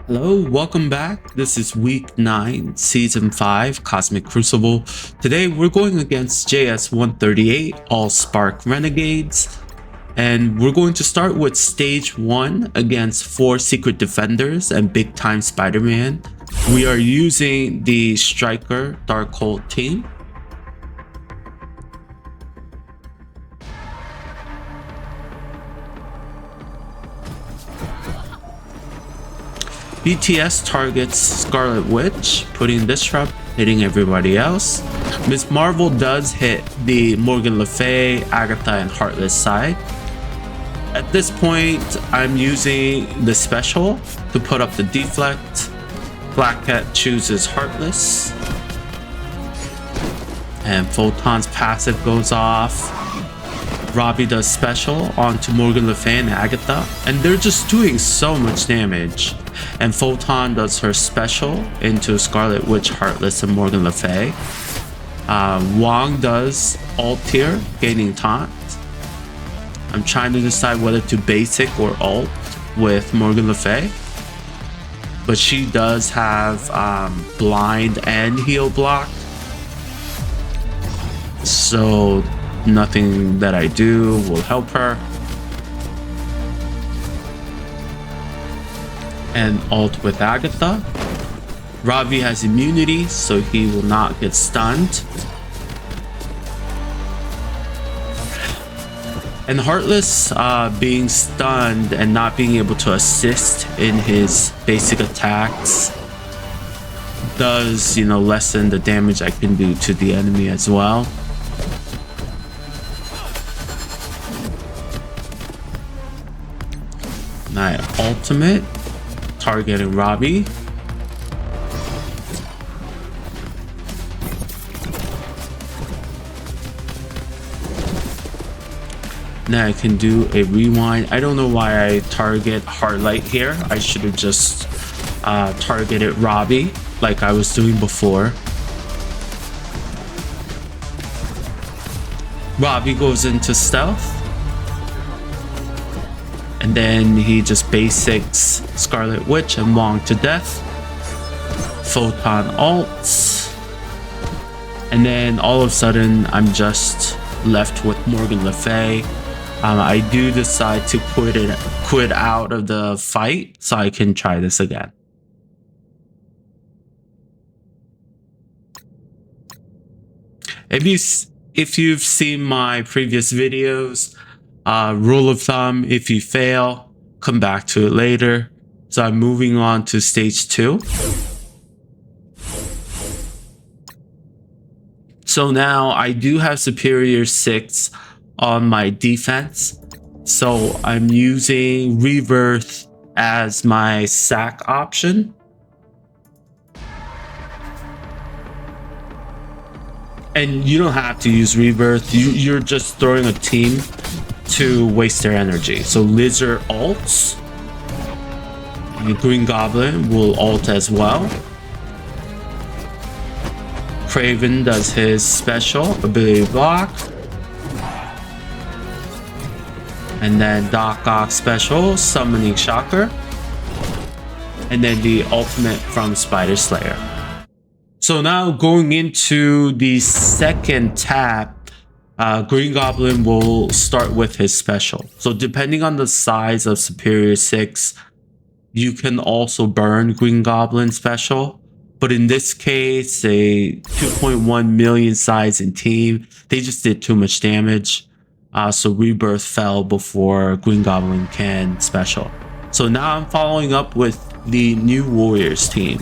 Hello, welcome back. This is week 9, season 5, Cosmic Crucible. Today we're going against JS138, all Spark Renegades. And we're going to start with stage 1 against 4 Secret Defenders and Big Time Spider-Man. We are using the Striker Darkhold team. BTS targets Scarlet Witch, putting Disrupt, hitting everybody else. Ms. Marvel does hit the Morgan Le Fay, Agatha, and Heartless side. At this point, I'm using the special to put up the deflect. Black Cat chooses Heartless. And Photon's passive goes off. Robbie does special onto Morgan Le Fay and Agatha, and they're just doing so much damage. And Photon does her special into Scarlet Witch, Heartless, and Morgan Le Fay. Wong does ult here, gaining taunt. I'm trying to decide whether to basic or ult with Morgan Le Fay, but she does have blind and heal block, so nothing that I do will help her. And ult with Agatha. Ravi has immunity, so he will not get stunned. And Heartless being stunned and not being able to assist in his basic attacks does, lessen the damage I can do to the enemy as well. My ultimate, targeting Robbie. Now I can do a rewind. I don't know why I target Heartlight here. I should have just targeted Robbie like I was doing before. Robbie goes into stealth. And then he just basics Scarlet Witch and Wong to death. Photon ults. And then all of a sudden, I'm just left with Morgan Le Fay. I do decide to quit out of the fight so I can try this again. If you've seen my previous videos, rule of thumb, if you fail, come back to it later. So I'm moving on to stage 2. So now I do have superior 6 on my defense. So I'm using Rebirth as my sac option. And you don't have to use Rebirth. You're just throwing a team to waste their energy. So Lizard ults. And Green Goblin will ult as well. Craven does his special ability block. And then Doc Ock special, summoning Shocker. And then the ultimate from Spider Slayer. So now going into the second tap, Green Goblin will start with his special. So depending on the size of Superior 6, you can also burn Green Goblin special. But in this case, a 2.1 million size and team, they just did too much damage. So Rebirth fell before Green Goblin can special. So now I'm following up with the New Warriors team.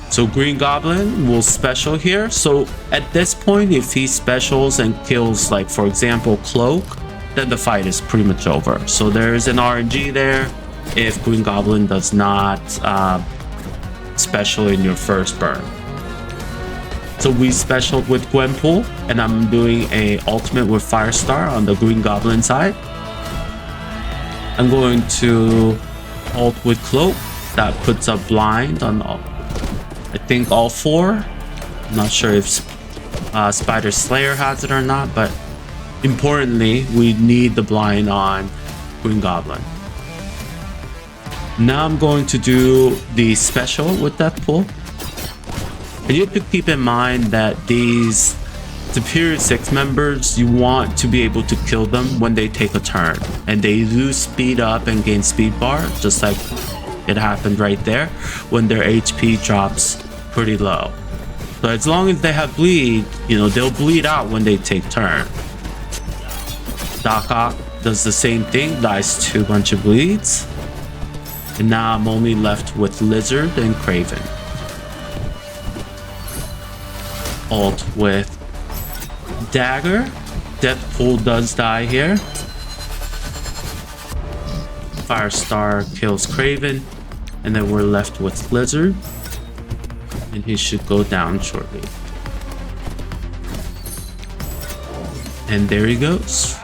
So Green Goblin will special here. So at this point, if he specials and kills, like for example, Cloak, then the fight is pretty much over. So there's an RNG there if Green Goblin does not special in your first burn. So we specialed with Gwenpool, and I'm doing a ultimate with Firestar on the Green Goblin side. I'm going to ult with Cloak. That puts a blind on all, I think all 4. I'm not sure if Spider Slayer has it or not, but importantly, we need the blind on Green Goblin. Now I'm going to do the special with that pull. And you have to keep in mind that these Superior 6 members, you want to be able to kill them when they take a turn. And they do speed up and gain speed bar, just like it happened right there, when their HP drops pretty low. So as long as they have bleed, you know, they'll bleed out when they take turn. Apoc does the same thing, dies to a bunch of bleeds. And now I'm only left with Lizard and Craven. Ult with Dagger. Deathpool does die here. Firestar kills Craven. And then we're left with Lizard. And he should go down shortly. And there he goes.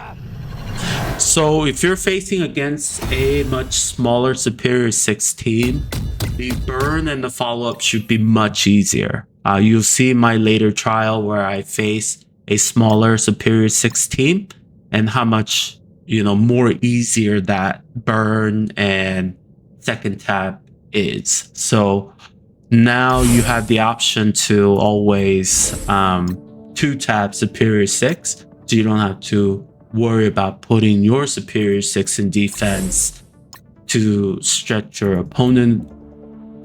So if you're facing against a much smaller Superior 6 team, the burn and the follow-up should be much easier. You'll see my later trial where I face a smaller Superior 6 team and how much, you know, more easier that burn and second tap is. So now you have the option to always 2-tap Superior 6, so you don't have to worry about putting your Superior 6 in defense to stretch your opponent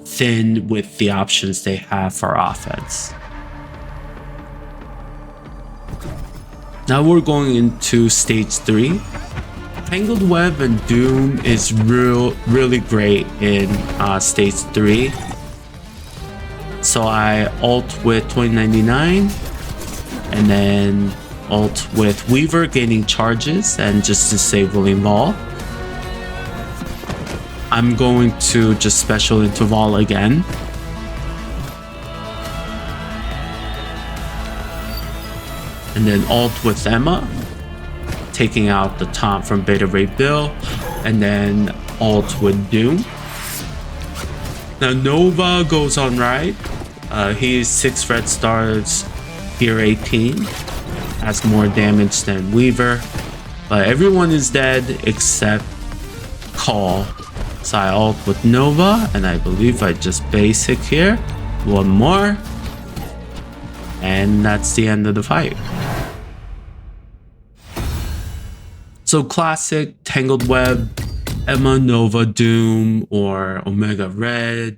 thin with the options they have for offense. Now we're going into stage 3. Tangled Web and Doom is really great in stage 3. So I ult with 2099 and then ult with Weaver gaining charges and just disabling Vahl. I'm going to just special into Vahl again. And then ult with Emma, taking out the taunt from Beta Ray Bill, and then ult with Doom. Now Nova goes on right. He's 6 red stars, tier 18, has more damage than Weaver, but everyone is dead except Call. So I ult with Nova, and I believe I just basic here. One more, and that's the end of the fight. So classic Tangled Web, Emma, Nova, Doom, or Omega Red.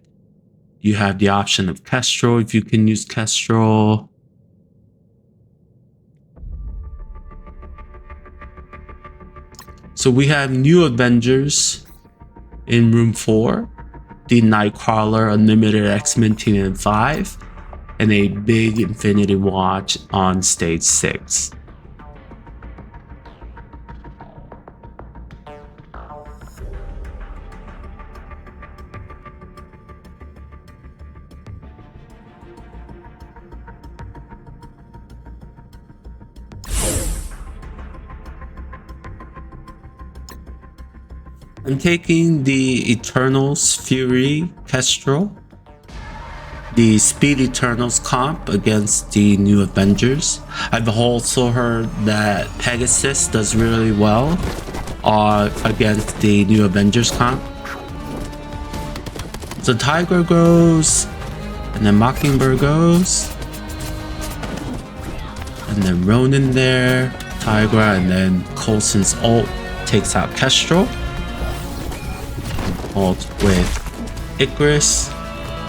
You have the option of Kestrel if you can use Kestrel. So we have new Avengers in room 4, the Nightcrawler, Unlimited X-Men Team in 5, and a big Infinity Watch on stage 6. I'm taking the Eternals Fury Kestrel, the Speed Eternals comp against the new Avengers. I've also heard that Pegasus does really well against the new Avengers comp. So Tiger goes, and then Mockingbird goes, and then Ronin there, Tigra, and then Coulson's ult takes out Kestrel. Ult with Icarus,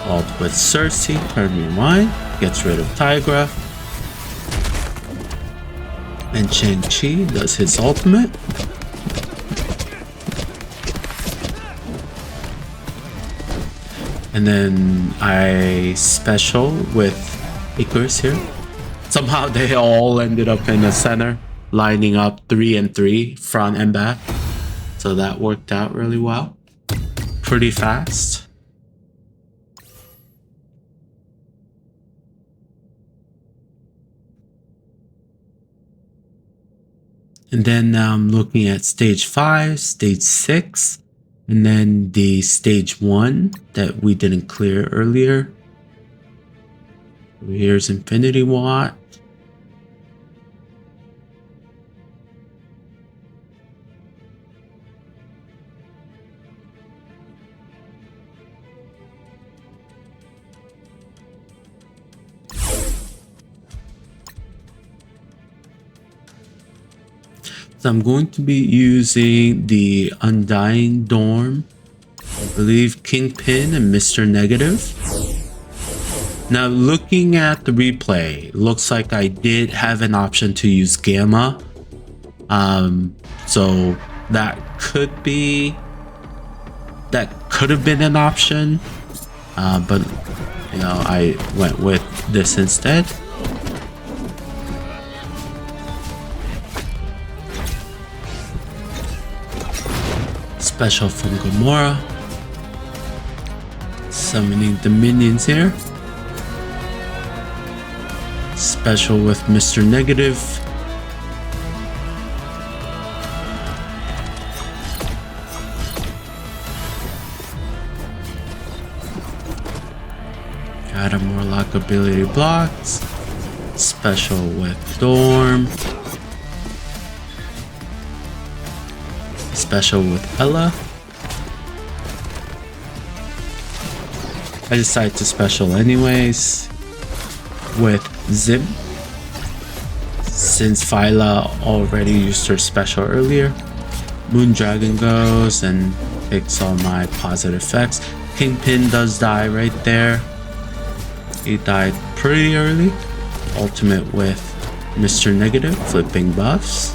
ult with Cersei, turn rewind, gets rid of Tigra. And ShangChi does his ultimate. And then I special with Icarus here. Somehow they all ended up in the center, lining up 3 and 3, front and back. So that worked out really well. Pretty fast. And then now I'm looking at stage 5, stage 6, and then the stage 1 that we didn't clear earlier. Here's Infinity Watch. So I'm going to be using the Undying Dorm, I believe Kingpin and Mr.Negative. Now looking at the replay, looks like I did have an option to use Gamma. So that could have been an option. But you know, I went with this instead. Special from Gamora. Summoning the minions here. Special with Mr.Negative. Got a Morlock ability blocks. Special with Dorm. Special with Ella. I decided to special anyways with Zim, since Phyla already used her special earlier. Moondragon goes and takes all my positive effects. Kingpin does die right there. He died pretty early. Ultimate with Mr.Negative, flipping buffs.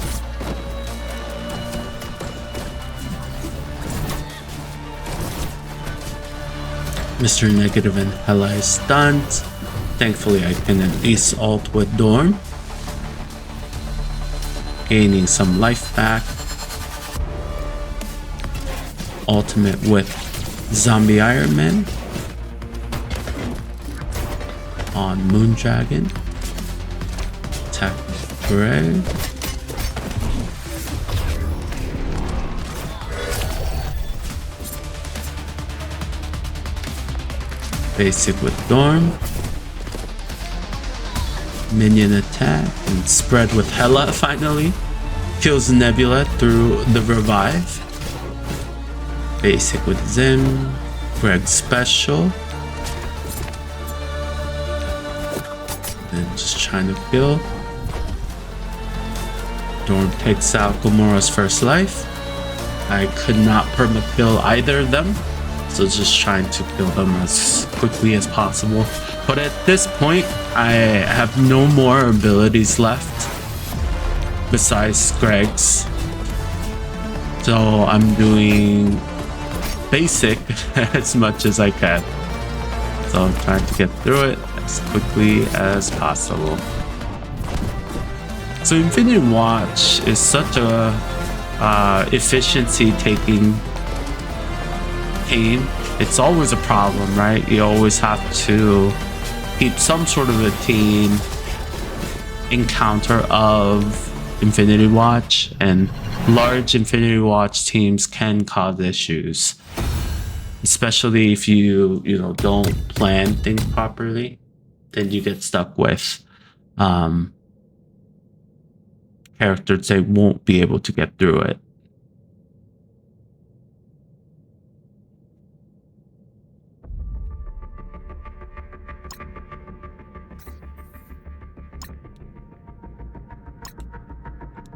Mr.Negative and Hela is stunned. Thankfully I can at least ult with Dorm. Gaining some life back. Ultimate with Zombie Iron Man. On Moondragon. Attack Greg. Basic with Dorm. Minion attack and spread with Hela finally. Kills Nebula through the revive. Basic with Zim. Greg special. Then just trying to kill. Dorm takes out Gamora's first life. I could not perma-kill either of them. So just trying to kill them as quickly as possible. But at this point, I have no more abilities left besides Greg's. So I'm doing basic as much as I can. So I'm trying to get through it as quickly as possible. So Infinity Watch is such a efficiency taking team. It's always a problem, right? You always have to keep some sort of a team encounter of Infinity Watch, and large Infinity Watch teams can cause issues, especially if you don't plan things properly. Then you get stuck with characters that won't be able to get through it.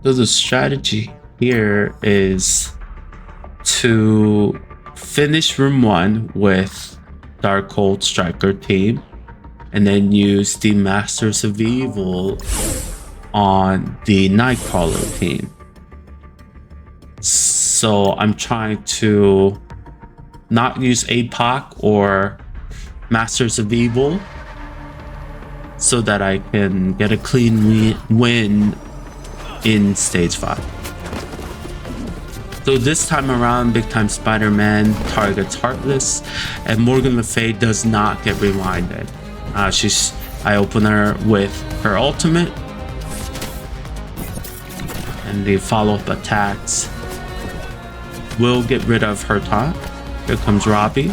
So the strategy here is to finish room 1 with Darkhold Striker team, and then use the Masters of Evil on the Nightcrawler team. So I'm trying to not use Apoc or Masters of Evil so that I can get a clean win in stage 5. So this time around, Big Time Spider-Man targets Heartless, and Morgan Le Fay does not get rewinded. I open her with her ultimate, and the follow-up attacks will get rid of her taunt. Here comes Robbie,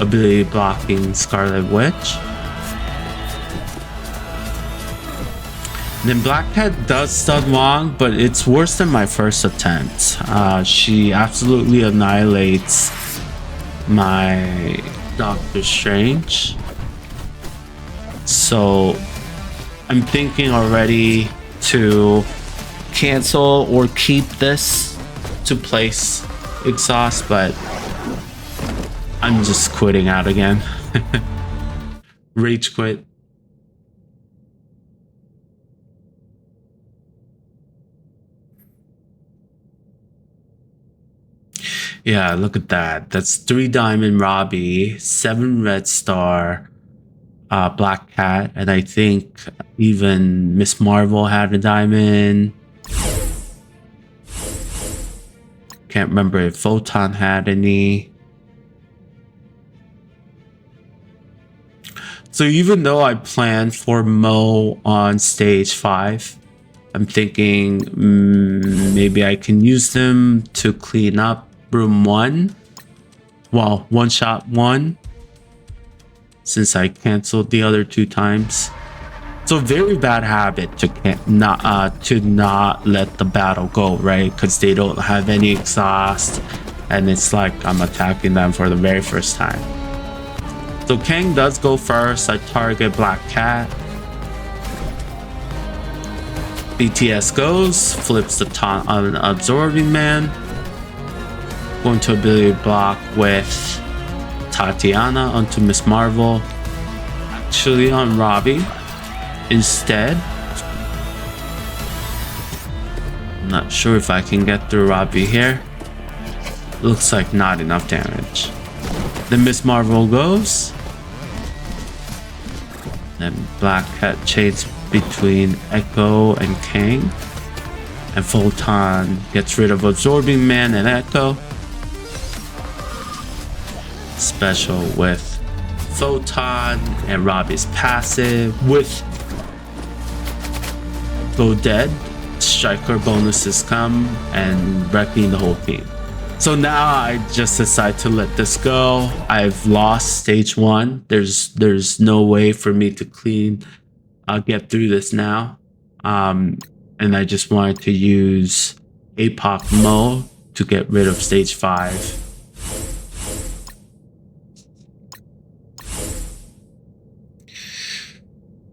ability blocking Scarlet Witch. Then Black Cat does stun Wong, but it's worse than my first attempt. She absolutely annihilates my Doctor Strange. So I'm thinking already to cancel or keep this to place exhaust, but I'm just quitting out again. Rage quit. Yeah, look at that. That's 3 diamond Robbie, 7 red star, Black Cat, and I think even Miss Marvel had a diamond. Can't remember if Photon had any. So even though I planned for Moe on stage 5, I'm thinking maybe I can use them to clean up room 1. Well, one shot 1. Since I canceled the other 2 times. So very bad habit to not let the battle go, right? Because they don't have any exhaust, and it's like I'm attacking them for the very first time. So Kang does go first. I target Black Cat. BTS goes, flips the taunt on Absorbing Man. Going to ability block with Tatiana onto Miss Marvel. Actually on Robbie instead. I'm not sure if I can get through Robbie here. Looks like not enough damage. Then Miss Marvel goes. Then Black Cat chains between Echo and Kang. And Photon gets rid of Absorbing Man and Echo. Special with Photon and Robbie's passive with Go Dead. Striker bonuses come and wrecking the whole team. So now I just decide to let this go. I've lost stage 1. There's no way for me to get through this now. And I just wanted to use Apoc Moe to get rid of stage 5.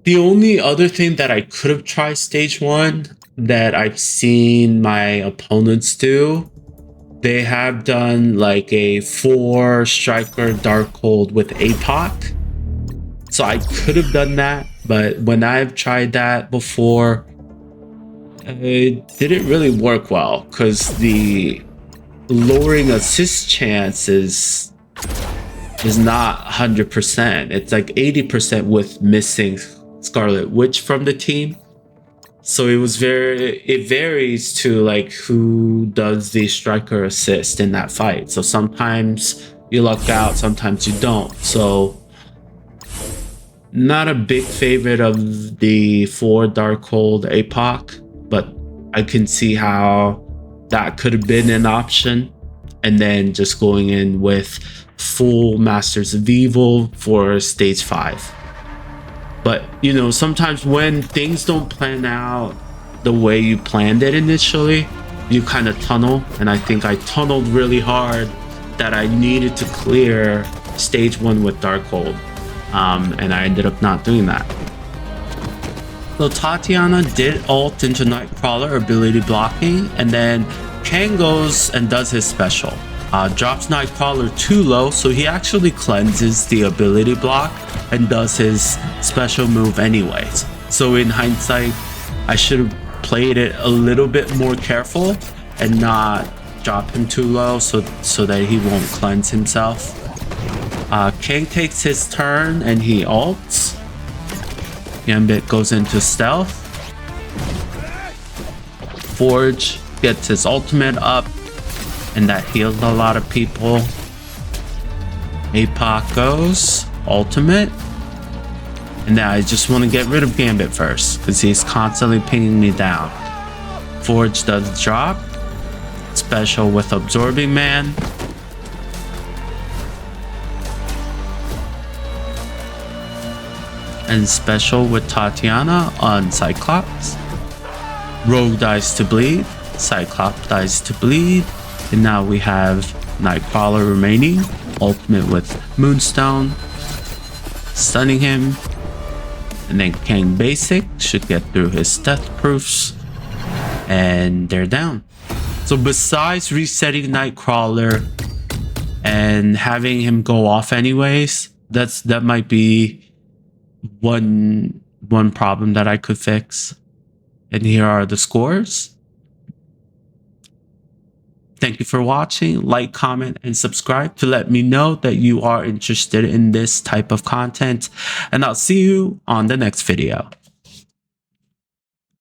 The only other thing that I could have tried stage 1 that I've seen my opponents do, they have done like a 4 striker Darkhold with Apoc. So I could have done that, but when I've tried that before, it didn't really work well because the lowering assist chance is not 100%. It's like 80% with missing Scarlet Witch from the team. So it varies to like who does the striker assist in that fight. So sometimes you luck out, sometimes you don't. So not a big favorite of the 4 Darkhold Apoc, but I can see how that could have been an option. And then just going in with full Masters of Evil for stage 5. But, you know, sometimes when things don't plan out the way you planned it initially, you kind of tunnel. And I think I tunneled really hard that I needed to clear stage 1 with Darkhold. And I ended up not doing that. So Tatiana did ult into Nightcrawler, ability blocking. And then Kang goes and does his special. Drops Nightcrawler too low, so he actually cleanses the ability block and does his special move anyways. So in hindsight, I should have played it a little bit more careful and not drop him too low so that he won't cleanse himself. Kang takes his turn and he ults. Gambit goes into stealth. Forge gets his ultimate up, and that heals a lot of people. Apoc goes ultimate, and now I just want to get rid of Gambit first because he's constantly pinging me down. Forge does drop. Special with Absorbing Man. And special with Tatiana on Cyclops. Rogue dies to bleed. Cyclops dies to bleed. And now we have Nightcrawler remaining. Ultimate with Moonstone. Stunning him. And then Kang Basic should get through his death proofs. and they're down. So besides resetting Nightcrawler and having him go off anyways, that might be one problem that I could fix. And here are the scores. Thank you for watching. Like, comment, and subscribe to let me know that you are interested in this type of content. And I'll see you on the next video.